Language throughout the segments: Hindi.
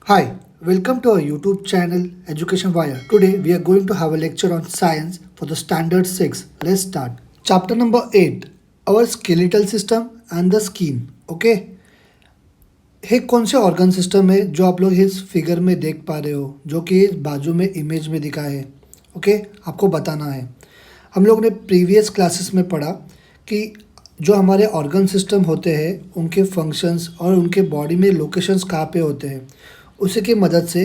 Hi, welcome to our YouTube channel Education Wire. Today we are going to have a lecture on science for the standard 6. Let's start. Chapter number 8, our skeletal system and the skin. Okay, ये कौन से ऑर्गन सिस्टम है जो आप लोग इस फिगर में देख पा रहे हो, जो कि इस बाजू में इमेज में दिखा है. ओके, आपको बताना है. हम लोग ने प्रीवियस क्लासेस में पढ़ा कि जो हमारे ऑर्गन सिस्टम होते हैं उनके फंक्शंस और उनके बॉडी में लोकेशंस कहाँ पे होते हैं, उसी की मदद से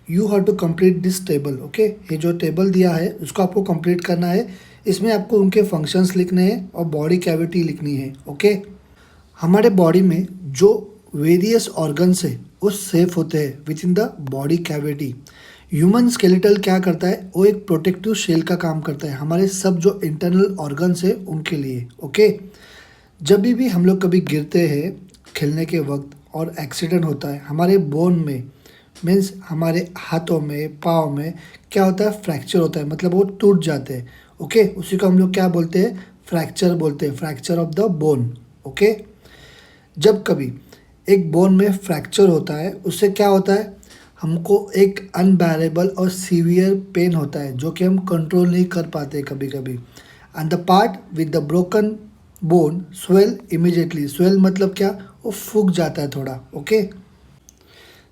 you have to complete this table. Okay, ये जो टेबल दिया है उसको आपको कंप्लीट करना है. इसमें आपको उनके फंक्शंस लिखने हैं और बॉडी कैविटी लिखनी है. ओके, हमारे बॉडी में जो वेरियस ऑर्गन्स है वो सेफ होते हैं with in the body cavity. Human skeletal क्या करता है, वो एक प्रोटेक्टिव शेल का काम करता है हमारे सब जो इंटरनल ऑर्गन्स है उनके लिए. ओके, जब भी हम लोग कभी गिरते हैं खेलने के वक्त और एक्सीडेंट होता है, हमारे बोन में मीन्स हमारे हाथों में पाँव में क्या होता है, फ्रैक्चर होता है, मतलब वो टूट जाते हैं. ओके, उसी को हम लोग क्या बोलते हैं, फ्रैक्चर बोलते हैं, fracture of the bone. Okay, जब कभी एक बोन में फ्रैक्चर होता है उससे क्या होता है, हमको एक अनबैरेबल और सीवियर पेन होता है जो कि हम कंट्रोल नहीं कर पाते कभी कभी. And the part with the broken bone swell immediately. Swell मतलब क्या, वो फूक जाता है थोड़ा. ओके,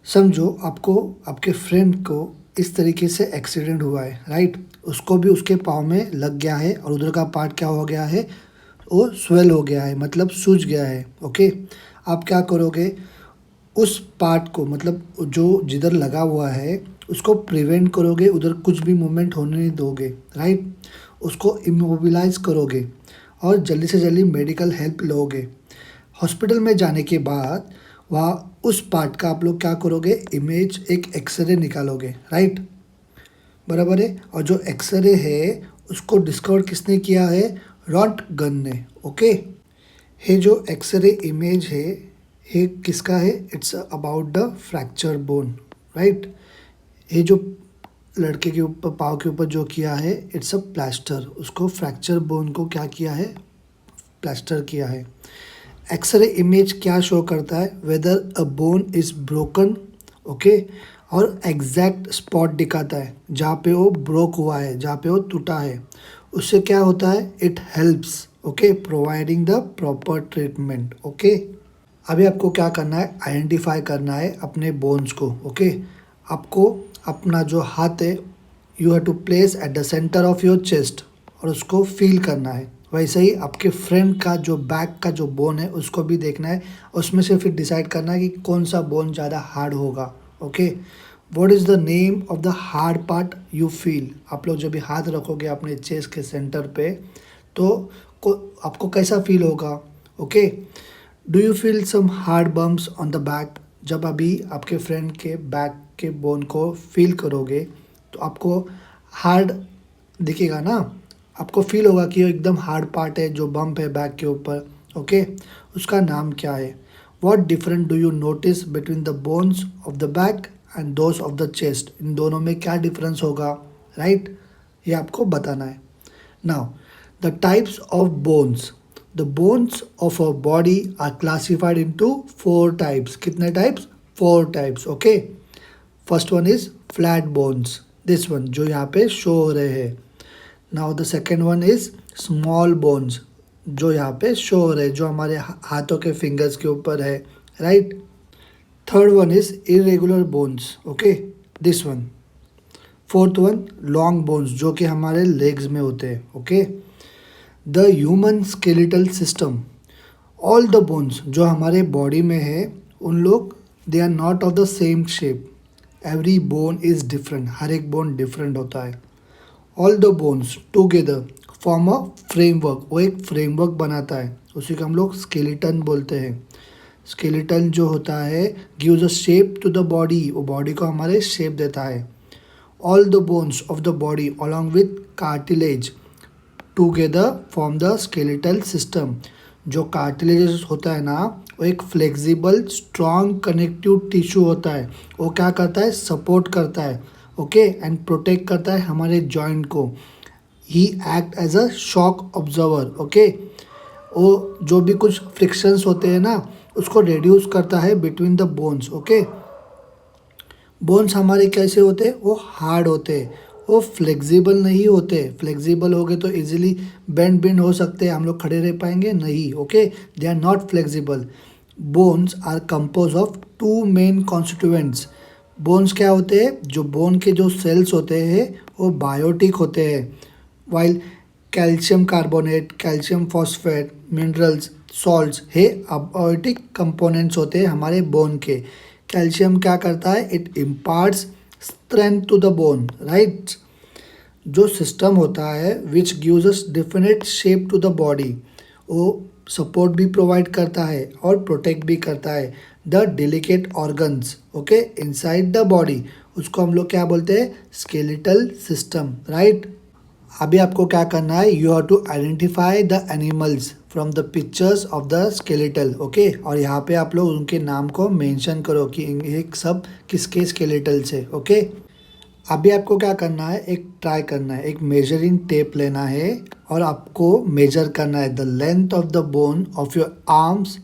समझो आपको आपके फ्रेंड को इस तरीके से एक्सीडेंट हुआ है, राइट. उसको भी उसके पाँव में लग गया है और उधर का पार्ट क्या हो गया है, वो स्वेल हो गया है, मतलब सूज गया है. ओके, आप क्या करोगे, उस पार्ट को मतलब जो जिधर लगा हुआ है उसको प्रिवेंट करोगे, उधर कुछ भी मूवमेंट होने नहीं दोगे, राइट. उसको इमोबिलाइज करोगे और जल्दी से जल्दी मेडिकल हेल्प लोगे. हॉस्पिटल में जाने के बाद वहाँ उस पार्ट का आप लोग क्या करोगे, इमेज एक एक्सरे निकालोगे, राइट. बराबर है. और जो एक्सरे है उसको डिस्कवर किसने किया है, रॉन्टगन ने. ओके, ये जो एक्सरे इमेज है ये किसका है, it's about the fracture bone, right. ये जो लड़के के ऊपर पाँव के ऊपर जो किया है इट्स अ प्लास्टर. उसको फ्रैक्चर बोन को क्या किया है, प्लास्टर किया है. एक्सरे इमेज क्या शो करता है, weather a bone is broken. Okay, और एग्जैक्ट स्पॉट दिखाता है जहाँ पे वो ब्रोक हुआ है, जहाँ पे वो टूटा है. उससे क्या होता है, it helps. Okay, providing the proper treatment. Okay, अभी आपको क्या करना है, आइडेंटिफाई करना है अपने बोन्स को. ओके, आपको अपना जो हाथ है you have to place at the centre of your chest और उसको फील करना है. वैसे ही आपके फ्रेंड का जो बैक का जो बोन है उसको भी देखना है, उसमें से फिर डिसाइड करना है कि कौन सा बोन ज़्यादा हार्ड होगा. Okay, what is the name of the hard part you feel. आप लोग जब भी हाथ रखोगे अपने चेस्ट के सेंटर पे तो आपको कैसा फील होगा. Okay, do you feel some hard bumps on the back. जब अभी आपके फ्रेंड के बैक के बोन को फील करोगे तो आपको हार्ड दिखेगा ना, आपको फील होगा कि ये एकदम हार्ड पार्ट है जो बम्प है बैक के ऊपर. ओके, उसका नाम क्या है. What different do you notice between the bones of the back and those of the chest. इन दोनों में क्या डिफरेंस होगा, राइट. ये आपको बताना है. Now the types of bones. The bones of our body are classified into 4 types. कितने types? 4 types. Okay. First one is flat bones. This one जो यहाँ पे show हो रहे हैं. Now the second one is small bones जो यहाँ पे show हो रहे हैं, जो हमारे हाथों के fingers के ऊपर है, right. Third one is irregular bones. Okay. This one. Fourth one long bones जो कि हमारे legs में होते हैं. Okay. The human skeletal system. All the bones जो हमारे बॉडी में है उन लोग they are not of the same shape. Every bone is different. हर एक बोन डिफरेंट होता है. All the bones together form a framework. वो एक फ्रेमवर्क बनाता है, उसी को हम लोग स्केलेटन बोलते हैं. स्केलेटन जो होता है gives a shape to the body. वो बॉडी को हमारे शेप देता है. All the bones of the body along with cartilage together form the skeletal system. जो कार्टिलेज होता है ना, वो एक फ्लेक्सिबल स्ट्रॉन्ग कनेक्टिव टिश्यू होता है. वो क्या करता है, सपोर्ट करता है. ओके, एंड प्रोटेक्ट करता है हमारे जॉइंट को. He act as a shock observer. Okay, वो जो भी कुछ फ्रिक्शंस होते हैं ना उसको रिड्यूस करता है between the bones. Okay, bones हमारे कैसे होते हैं, वो हार्ड होते हैं, वो फ्लेक्सिबल नहीं होते। फ्लेक्सिबल हो गए तो इजीली बेंड हो सकते हैं, हम लोग खड़े रह पाएंगे नहीं। Okay, they are not flexible. Bones are compose of two main constituents. Bones क्या होते हैं, जो बोन के जो सेल्स होते हैं वो बायोटिक होते हैं, while calcium carbonate, calcium phosphate, minerals, salts हे अबायोटिक कंपोनेंट्स होते हैं हमारे बोन के। कैल्शियम क्या करता है, it imparts strength to the bone, right. जो सिस्टम होता है which gives us definite shape to the body, वो सपोर्ट भी प्रोवाइड करता है और प्रोटेक्ट भी करता है the delicate organs, okay, inside the body. उसको हम लोग क्या बोलते हैं, स्केलेटल सिस्टम, राइट। अभी आपको क्या करना है, you have to identify the animals from the pictures of the skeletal, okay. और यहाँ पे आप लोग उनके नाम को मेंशन करो कि ये सब किसके स्केलेटल्स है, ओके। अभी आपको क्या करना है, एक ट्राई करना है, एक मेजरिंग टेप लेना है और आपको मेजर करना है the length of the bone of your arms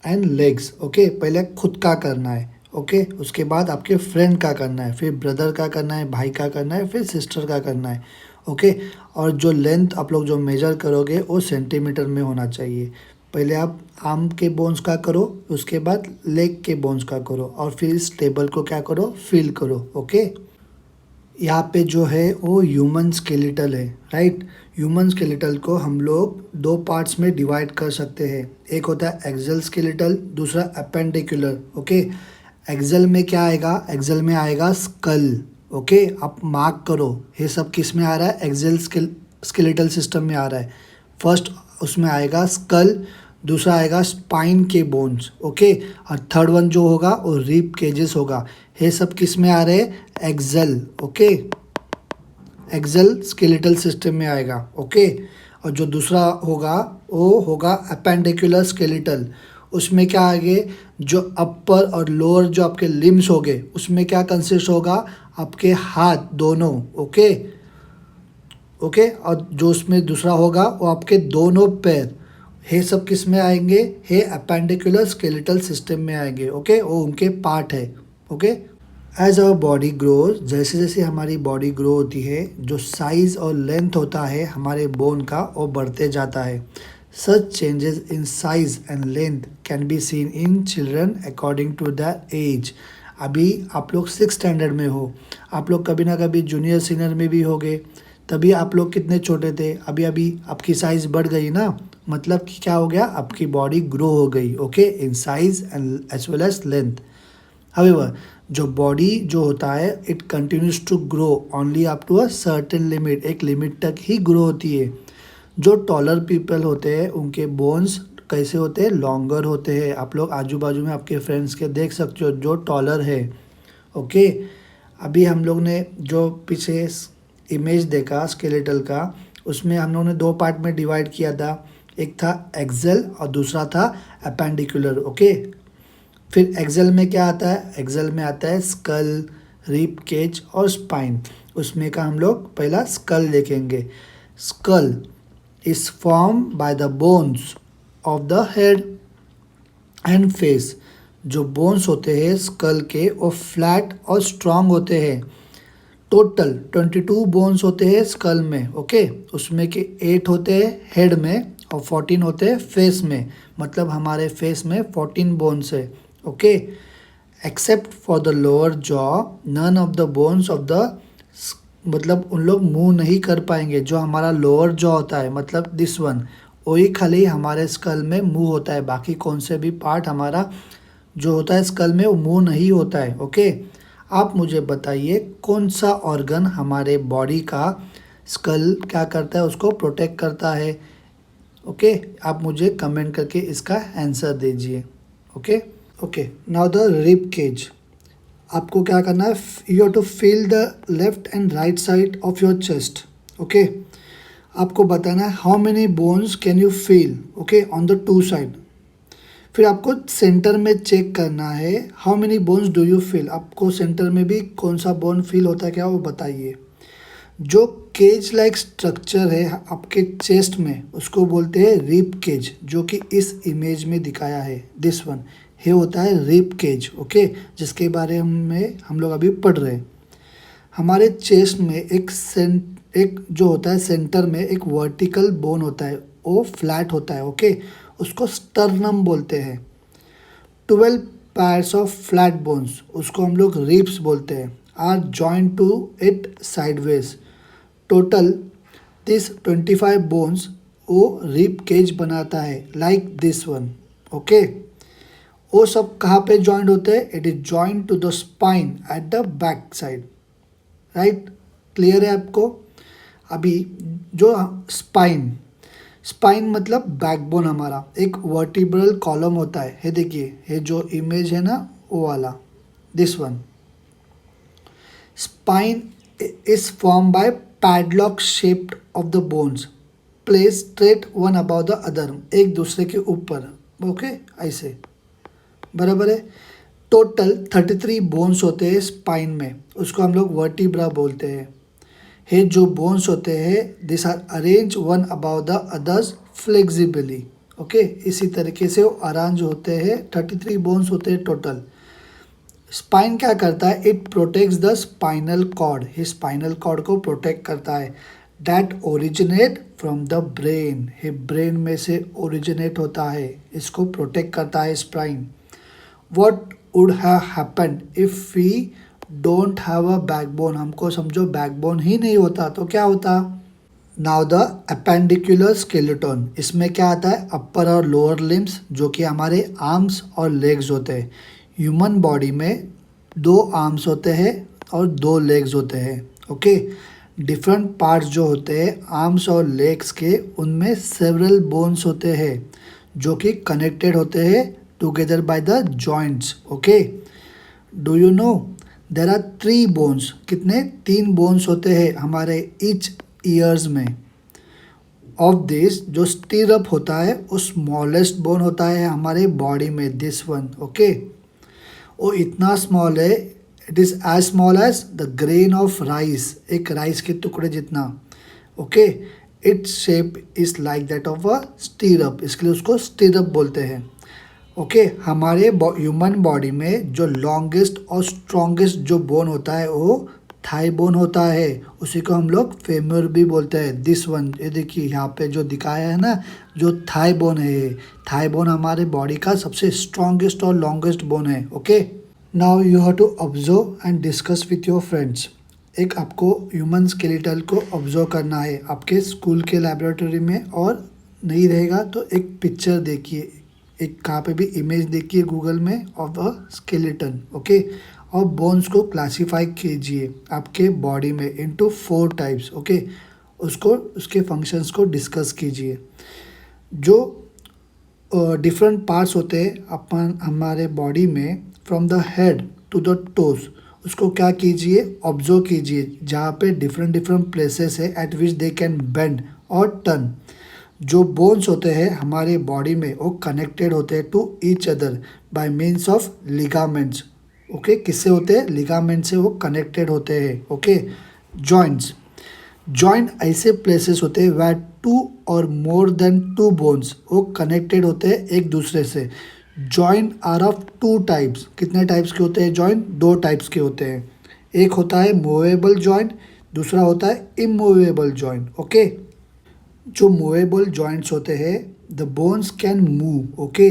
and legs, okay. पहले खुद का करना है, ओके, उसके बाद आपके फ्रेंड का करना है, फिर ब्रदर का करना है, भाई का करना है, फिर सिस्टर का करना है, ओके। और जो लेंथ आप लोग जो मेजर करोगे वो सेंटीमीटर में होना चाहिए। पहले आप आर्म के बोन्स का करो, उसके बाद लेग के बोन्स का करो और फिर इस टेबल को क्या करो, फिल करो, ओके। यहाँ पे जो है वो ह्यूमन स्केलेटल है, राइट। ह्यूमन स्केलेटल को हम लोग दो पार्ट्स में डिवाइड कर सकते हैं। एक होता है एक्सल स्केलेटल, दूसरा अपेंडिकुलर, ओके। एक्सल में क्या आएगा, एक्सल में आएगा स्कल, ओके। आप मार्क करो ये सब किस में आ रहा है, एक्सल स्केलेटल सिस्टम में आ रहा है। फर्स्ट उसमें आएगा स्कल, दूसरा आएगा स्पाइन के बोन्स, ओके। और थर्ड वन जो होगा वो रिब केजेस होगा। ये सब किस में आ रहे हैं, axial, okay, axial skeletal system में आएगा, ओके। और जो दूसरा होगा वो होगा अपेंडिकुलर स्केलेटल। उसमें क्या आगे, जो अपर और लोअर जो आपके लिम्स हो गए उसमें क्या कंसिस्ट होगा, आपके हाथ दोनों, ओके, ओके। और जो उसमें दूसरा होगा वो आपके दोनों पैर, ये सब किस में आएंगे, ये अपेंडिकुलर स्केलेटल सिस्टम में आएंगे, ओके। वो उनके पार्ट है, okay. As our body grows, जैसे जैसे हमारी बॉडी ग्रो होती है, जो साइज और लेंथ होता है हमारे बोन का वो बढ़ते जाता है। Such changes in size and length can be seen in children according to the age. अभी आप लोग 6 स्टैंडर्ड में हो, आप लोग कभी ना कभी जूनियर सीनियर में भी होगे, तभी आप लोग कितने छोटे थे, अभी अभी आपकी साइज़ बढ़ गई ना, मतलब कि क्या हो गया, आपकी बॉडी ग्रो हो गई, okay, in size and as well as length. However जो बॉडी जो होता है it continues to grow only up to a certain limit, एक लिमिट तक ही ग्रो होती है। जो टॉलर पीपल होते हैं उनके बोन्स कैसे होते हैं, लॉन्गर होते हैं। आप लोग आजू बाजू में आपके फ्रेंड्स के देख सकते हो जो टॉलर है, ओके। अभी हम लोग ने जो पीछे इमेज देखा स्केलेटल का, उसमें हम लोगों ने दो पार्ट में डिवाइड किया था, एक था एक्सल और दूसरा था अपेंडिकुलर, ओके। फिर एक्सल में क्या आता है, एक्सल में आता है स्कल, रिब केज और स्पाइन। उसमें का हम लोग पहला स्कल देखेंगे। Skull is form by the bones of the head and face. जो बोन्स होते हैं स्कल के वो फ्लैट और स्ट्रॉन्ग होते हैं। टोटल 22 बोन्स होते हैं स्कल में, ओके। उसमें के 8 होते हैं हेड में और 14 होते हैं फेस में, मतलब हमारे फेस में 14 बोन्स है, okay. Except for the lower jaw none of the bones of the, मतलब उन लोग मूव नहीं कर पाएंगे। जो हमारा लोअर जॉ होता है, मतलब दिस वन, वही खाली हमारे स्कल में मूव होता है, बाकी कौन से भी पार्ट हमारा जो होता है स्कल में वो मूव नहीं होता है, ओके। आप मुझे बताइए कौन सा ऑर्गन हमारे बॉडी का स्कल क्या करता है, उसको प्रोटेक्ट करता है, ओके। आप मुझे कमेंट करके इसका आंसर दीजिए, okay. Okay, now the rib cage. आपको क्या करना है, you have to feel the left and right side of your chest, okay. आपको बताना है how many bones can you feel, okay, on the two side. फिर आपको सेंटर में चेक करना है how many bones do you feel. आपको सेंटर में भी कौन सा बोन फील होता है क्या, वो बताइए। जो केज लाइक स्ट्रक्चर है आपके चेस्ट में उसको बोलते हैं रिब केज, जो कि इस इमेज में दिखाया है, दिस वन। ये होता है रिब केज, ओके, जिसके बारे में हम लोग अभी पढ़ रहे हैं। हमारे चेस्ट में एक जो होता है सेंटर में एक वर्टिकल बोन होता है, वो फ्लैट होता है, ओके, उसको स्टर्नम बोलते हैं। 12 pairs ऑफ फ्लैट बोन्स, उसको हम लोग रिब्स बोलते हैं, are joint to it sideways. Total this 25 bones वो रिब केज बनाता है, लाइक दिस वन, ओके। वो सब कहाँ पे जॉइंट होते हैं? It is joint to the spine at the back side, right. Clear है आपको? अभी जो स्पाइन मतलब बैकबोन, हमारा एक वर्टिब्रल कॉलम होता है। ये देखिए, ये जो इमेज है ना, वो वाला, this one. Spine is form by padlock shaped of the bones, place straight one above the other, एक दूसरे के ऊपर, ओके, ऐसे, बराबर है। टोटल 33 बोन्स होते हैं स्पाइन में, उसको हम लोग वर्टिब्रा बोलते हैं। ये जो बोन्स होते हैं, this are arrange one above the others flexibly, okay, इसी तरीके से वो अरेंज होते हैं। 33 बोन्स होते हैं टोटल। स्पाइन क्या करता है? It protects the spinal cord, ये स्पाइनल कॉर्ड को प्रोटेक्ट करता है। That originate from the brain, ये ब्रेन में से ओरिजिनेट होता है, इसको प्रोटेक्ट करता है spine. What would have happened if we don't have a backbone? हमको समझो बैकबोन ही नहीं होता तो क्या होता? नाउ द अपेंडिकुलर स्केलेटन, इसमें क्या आता है? अपर और लोअर लिम्स, जो कि हमारे आर्म्स और लेग्स होते हैं। ह्यूमन बॉडी में 2 आर्म्स होते हैं और 2 लेग्स होते हैं, ओके। डिफरेंट पार्ट्स जो होते हैं आर्म्स और लेग्स के, उनमें सेवरल बोन्स होते हैं जो कि कनेक्टेड होते हैं together by the joints, okay. Do you know there are 3 bones, कितने? 3 बोन्स होते हैं हमारे ईच ईयर्स में। ऑफ दिस जो स्टीरअप होता है वो स्मॉलेस्ट बोन होता है हमारे बॉडी में, दिस वन, ओके। वो इतना स्मॉल है, it is as small as the grain of rice, एक राइस के टुकड़े जितना, okay. Its shape is like that of a stirrup, इसके लिए उसको स्टीरअप बोलते हैं, ओके। हमारे ह्यूमन बॉडी में जो लॉन्गेस्ट और स्ट्रॉन्गेस्ट जो बोन होता है वो थाई बोन होता है, उसी को हम लोग फेमर भी बोलते हैं, दिस वन। ये देखिए यहाँ पे जो दिखाया है ना, जो थाई बोन है, ये थाई बोन हमारे बॉडी का सबसे स्ट्रॉन्गेस्ट और लॉन्गेस्ट बोन है, okay. Now you have to observe and discuss with your friends. एक आपको ह्यूमन स्केलेटल को ऑब्जर्व करना है आपके स्कूल के लैबोरेटरी में, और नहीं रहेगा तो एक पिक्चर देखिए, एक कहाँ पे भी इमेज देखिए गूगल में ऑफ अ स्केलेटन, ओके। और बोन्स को क्लासीफाई कीजिए आपके बॉडी में इनटू 4 टाइप्स, ओके। उसको उसके फंक्शंस को डिस्कस कीजिए। जो डिफरेंट पार्ट्स होते हैं अपन हमारे बॉडी में, from the head to the toes, उसको क्या कीजिए? ऑब्जर्व कीजिए, जहाँ पे डिफरेंट डिफरेंट प्लेसेस है at which they can bend और टर्न। जो बोन्स होते हैं हमारे बॉडी में वो कनेक्टेड होते हैं to each other by means of ligaments, okay. किससे होते हैं? लिगामेंट से वो कनेक्टेड होते हैं, ओके। जॉइंट्स, जॉइंट ऐसे प्लेसेस होते हैं वेयर 2 और मोर देन 2 बोन्स वो कनेक्टेड होते हैं एक दूसरे से। जॉइंट आर ऑफ 2 टाइप्स, कितने टाइप्स के होते हैं जॉइंट? 2 टाइप्स के होते हैं। एक होता है मूवेबल जॉइंट, दूसरा होता है इमूवेबल जॉइंट, ओके। जो मूवेबल जॉइंट्स होते हैं, the bones can move, okay.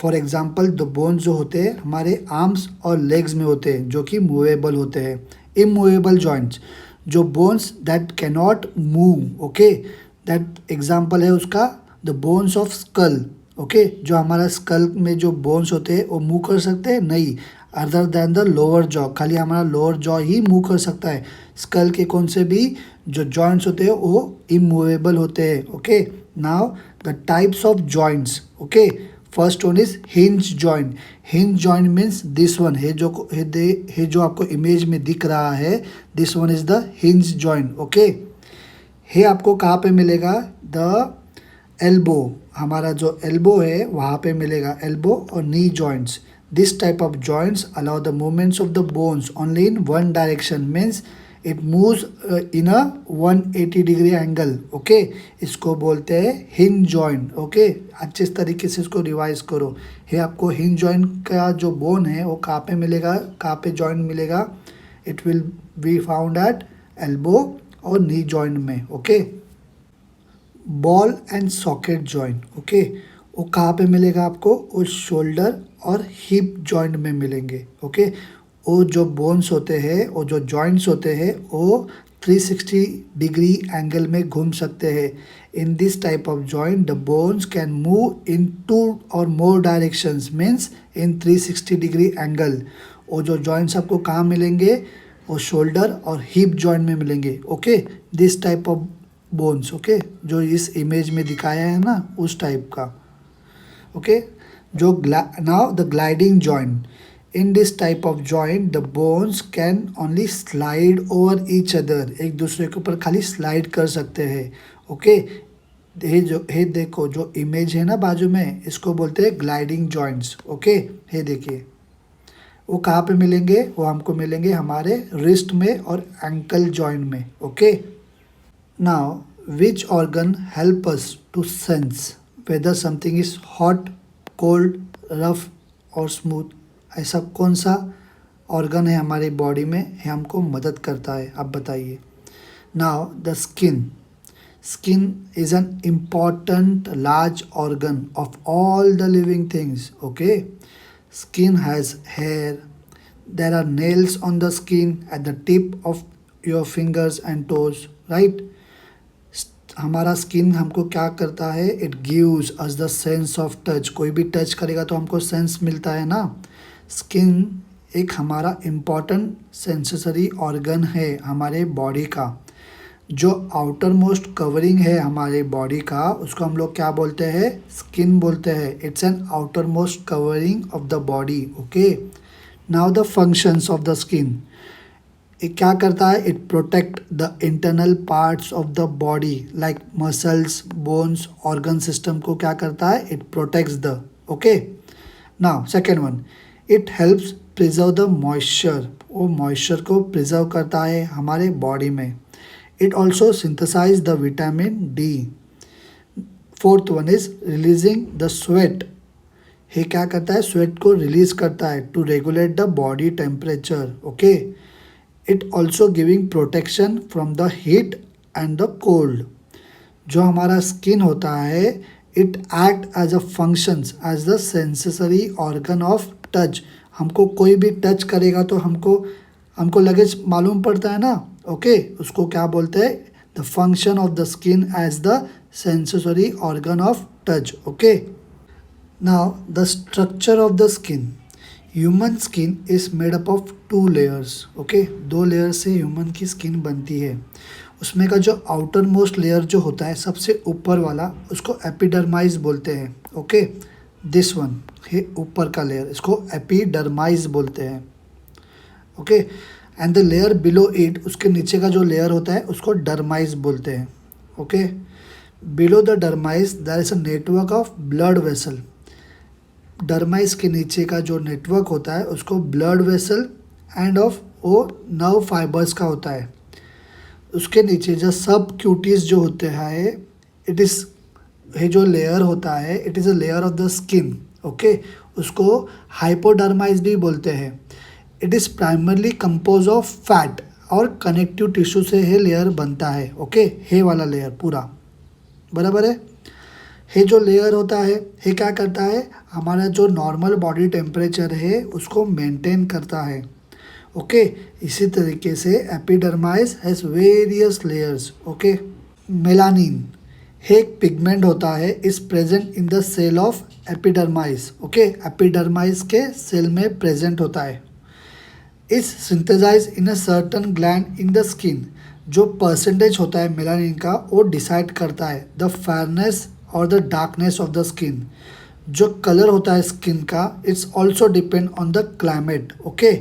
For example the bones जो होते हैं हमारे आर्म्स और लेग्स में होते हैं, जो कि मूवेबल होते हैं। इमूवेबल जॉइंट्स, जो bones that cannot move, okay, that example है उसका the bones of skull, okay. जो हमारा स्कल में जो बोन्स होते हैं वो मूव कर सकते हैं? नहीं, other than the lower jaw, खाली हमारा लोअर जॉ ही मूव कर सकता है। स्कल के कौन से भी जो जॉइंट्स होते हैं वो इमूवेबल होते हैं, okay. Now the types of joints, okay. First one is hinge joint. Hinge joint means this one है, जो आपको इमेज में दिख रहा है, this one is the hinge joint, okay. ये आपको कहाँ पे मिलेगा? द एल्बो, हमारा जो एल्बो है वहाँ पे मिलेगा, एल्बो और नी joints. This type of joints allow the movements of the bones only in one direction, means it moves in a 180 degree angle, okay. इसको बोलते हैं हिंज जॉइंट, ओके। अच्छे तरीके से इसको रिवाइज करो। ये आपको हिंज जॉइंट का जो बोन है वो कहाँ पे मिलेगा, कहाँ पे जॉइंट मिलेगा? It will be found at elbow और नी जॉइंट में, okay. Ball and socket joint, okay, वो कहाँ पे मिलेगा आपको? वो शोल्डर और हिप जॉइंट में मिलेंगे, ओके। वो जो बोन्स होते हैं, वो जो जॉइंट्स होते हैं, वो 360 डिग्री एंगल में घूम सकते हैं। In this type of joint the bones can move in 2 और more directions, means in 360 degree angle. वो जो जॉइंट्स आपको कहाँ मिलेंगे? वो शोल्डर और हिप जॉइंट में मिलेंगे, okay. This type of bones, okay, जो इस इमेज में दिखाया है ना, उस टाइप का, ओके। जो now the gliding joint, in this type of joint the bones can only slide over each other, एक दूसरे के ऊपर खाली स्लाइड कर सकते हैं, ओके। ये देखो जो इमेज है ना बाजू में, इसको बोलते हैं ग्लाइडिंग जॉइंट्स, ओके। ये देखिए वो कहाँ पे मिलेंगे? वो हमको मिलेंगे हमारे रिस्ट में और एंकल जॉइंट में, okay. Now, which organ help us to sense whether something is hot, cold, rough और smooth? ऐसा कौन सा ऑर्गन है हमारी बॉडी में है हमको मदद करता है? आप बताइए। Now the skin, skin is an important large organ of all the living things, okay. Skin has hair. There are nails on the skin at the tip of your fingers and toes, right? हमारा स्किन हमको क्या करता है? It gives us the sense of touch. कोई भी टच करेगा तो हमको सेंस मिलता है ना। स्किन एक हमारा इम्पॉर्टेंट सेंसरी ऑर्गन है हमारे बॉडी का। जो आउटर मोस्ट कवरिंग है हमारे बॉडी का, उसको हम लोग क्या बोलते हैं? स्किन बोलते हैं। It's an outer most covering of the body, okay. Now the functions of the skin, ये क्या करता है? It protect the internal parts of the body like muscles, bones, organ system को क्या करता है? It protects the, okay. Now second one, it helps preserve the moisture, वो मॉइस्चर को प्रिजर्व करता है हमारे बॉडी में। It also synthesise the vitamin D. Fourth one is releasing the sweat, ये क्या करता है? स्वेट को रिलीज करता है to regulate the body temperature, okay. It also giving protection from the heat and the cold. जो हमारा स्किन होता है, it act as a functions as the sensory organ of touch. हमको कोई भी टच करेगा तो हमको लगेज मालूम पड़ता है ना, ओके। उसको क्या बोलते हैं? The function of the skin as the sensory organ of touch, okay. Now the structure of the skin, human skin is made up of 2 layers, okay. 2 layer से ह्यूमन की स्किन बनती है। उसमें का जो आउटर मोस्ट लेयर जो होता है सबसे ऊपर वाला, उसको एपिडर्माइज बोलते हैं, ओके। दिस वन है ऊपर का लेयर, इसको एपिडर्माइज बोलते हैं, okay. And the layer below it, उसके नीचे का जो लेयर होता है उसको डर्माइज बोलते हैं, okay. Below the dermis there is a network of blood vessel. Dermis के नीचे का जो नेटवर्क होता है उसको ब्लड वेसल एंड ऑफ वो नर्व फाइबर्स का होता है। उसके नीचे जो सब क्यूटीज जो होते हैं, इट इज़ ये जो लेयर होता है, it is a layer of the skin, okay. उसको हाइपोडर्माइज भी बोलते हैं। It is primarily compose of fat और कनेक्टिव टिश्यू से ये लेयर बनता है, ओके। ये वाला लेयर पूरा बराबर है। ये जो लेयर होता है, ये क्या करता है? हमारा जो नॉर्मल बॉडी टेम्परेचर है उसको मेंटेन करता है, ओके। इसी तरीके से epidermis has various layers, okay. Melanin एक पिगमेंट होता है, is present in the cell of epidermis, okay. Epidermis के सेल में प्रेजेंट होता है। Is synthesize in a certain gland in the skin. जो परसेंटेज होता है मेलानिन का, वो डिसाइड करता है द फेयरनेस और the darkness of the skin. जो कलर होता है स्किन का, it's also depend on the climate, okay.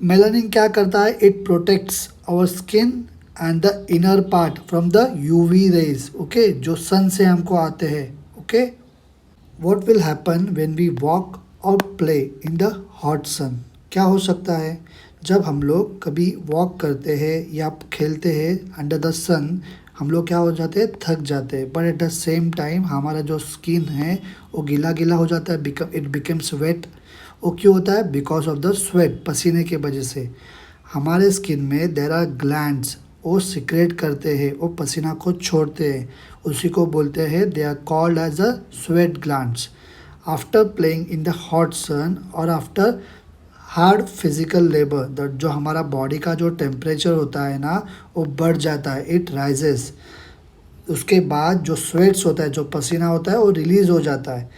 Melanin क्या करता है? It protects our skin and the inner part from the UV rays, okay, जो सन से हमको आते हैं, okay. What will happen when we walk और play in the hot sun? क्या हो सकता है? जब हम लोग कभी वॉक करते हैं या खेलते हैं अंडर द सन, हम लोग क्या हो जाते हैं, थक जाते हैं, but at the same time हमारा जो स्किन है वो गीला गीला हो जाता है, इट बिकम्स वेट। वो क्यों होता है? बिकॉज ऑफ द स्वेट, पसीने की वजह से। हमारे स्किन में देर आर ग्लैंड्स, वो सिक्रेट करते हैं, वो पसीना को छोड़ते हैं, उसी को बोलते हैं, they are called as a sweat glands. After playing in the hot sun और after hard physical labour, the जो हमारा बॉडी का जो टेम्परेचर होता है ना वो बढ़ जाता है, इट राइजेस। उसके बाद जो स्वेट्स होता है, जो पसीना होता है वो रिलीज हो जाता है।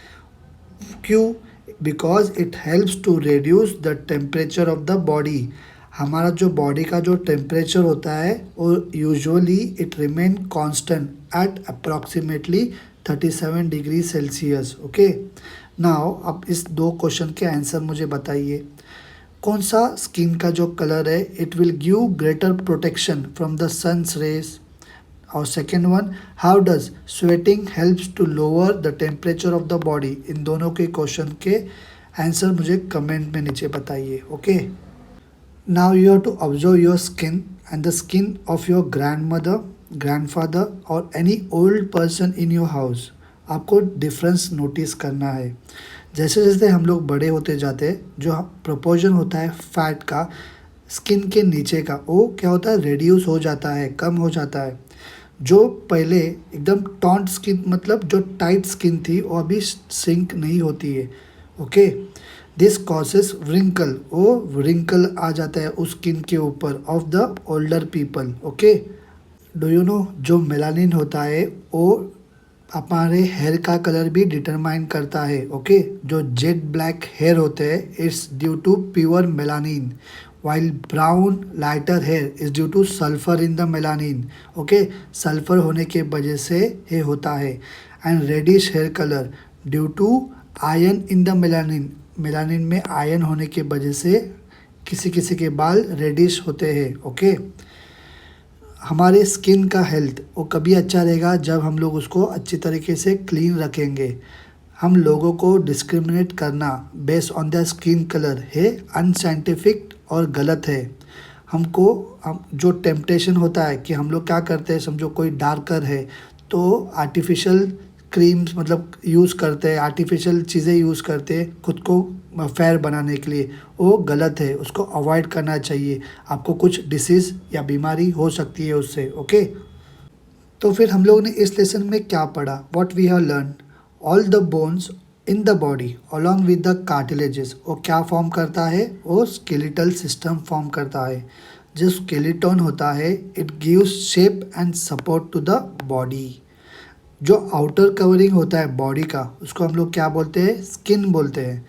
क्यों? Because it helps to reduce the temperature of the body. हमारा जो बॉडी का जो टेम्परेचर होता है वो usually it remain constant at approximately 37 degree Celsius. Okay, now अब इस दो क्वेश्चन के आंसर मुझे बताइए। कौन सा स्किन का जो कलर है it will give greater protection from the sun's rays? और second one, how does sweating helps to lower the temperature of the body? इन दोनों के क्वेश्चन के आंसर मुझे कमेंट में नीचे बताइए। Okay, now you have to observe your skin and the skin of your grandmother, grandfather और any old person in your house. आपको डिफरेंस नोटिस करना है। जैसे जैसे हम लोग बड़े होते जाते हैं, जो प्रोपोर्शन होता है फैट का स्किन के नीचे का, वो क्या होता है, रिड्यूस हो जाता है, कम हो जाता है। जो पहले एकदम टॉन्ट स्किन, मतलब जो टाइट स्किन थी, वो अभी सिंक नहीं होती है। ओके, दिस कॉजेस व्रिंकल, वो व्रिंकल आ जाता है उस स्किन के ऊपर of the older people. Okay, do you no जो मेलानिन होता है वो हमारे हेयर का कलर भी डिटरमाइन करता है। ओके, जो जेट ब्लैक हेयर होते हैं its due to pure melanin, while brown lighter hair is due to sulfur in the melanin. ओके, सल्फर होने के वजह से ये होता है। And reddish hair colour due to iron in the melanin, melanin में आयरन होने के वजह से किसी किसी के बाल रेडिश होते हैं। ओके, हमारे स्किन का हेल्थ वो कभी अच्छा रहेगा जब हम लोग उसको अच्छी तरीके से क्लीन रखेंगे। हम लोगों को डिस्क्रिमिनेट करना based on the skin colour है अनसाइंटिफिक और गलत है। हम जो टेम्पटेशन होता है कि हम लोग क्या करते हैं, समझो कोई डार्कर है तो आर्टिफिशियल क्रीम्स मतलब यूज़ करते हैं, आर्टिफिशियल चीज़ें यूज़ करते हैं खुद को फेयर बनाने के लिए, वो गलत है, उसको अवॉइड करना चाहिए। आपको कुछ डिसीज़ या बीमारी हो सकती है उससे। ओके, तो फिर हम लोग ने इस लेसन में क्या पढ़ा? What we have learn, all the bones in the body along with the cartilages, वो क्या फॉर्म करता है, वो स्केलेटल सिस्टम फॉर्म करता है। जो स्केलेटन होता है it gives shape and support to the body. जो आउटर कवरिंग होता है बॉडी का उसको हम लोग क्या बोलते हैं, स्किन बोलते हैं।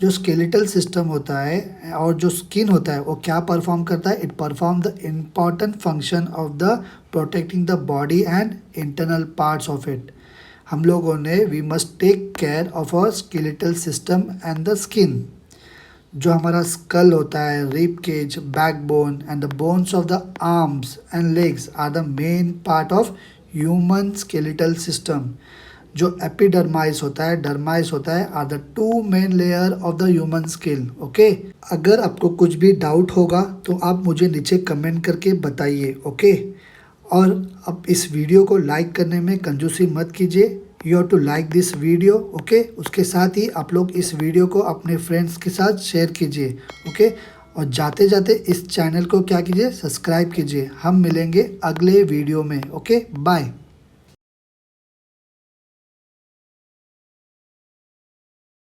जो स्केलेटल सिस्टम होता है और जो स्किन होता है वो क्या परफॉर्म करता है, it perform the important function of the protecting the body and internal parts of it. हम लोगों ने we must take care of our skeletal system and the skin. जो हमारा स्कल होता है, rib cage, backbone and the bones of the arms and legs are the main part of human skeletal system. जो एपिडर्माइस होता है, डर्माइस होता है, are the two main layer of the human skin. Okay, अगर आपको कुछ भी डाउट होगा तो आप मुझे नीचे कमेंट करके बताइए। ओके, और अब इस वीडियो को लाइक करने में कंजूसी मत कीजिए। You have to like this video. Okay, उसके साथ ही आप लोग इस वीडियो को अपने फ्रेंड्स के साथ शेयर कीजिए। ओके, और जाते जाते इस चैनल को क्या कीजिए, सब्सक्राइब कीजिए। हम मिलेंगे अगले वीडियो में। Okay, bye.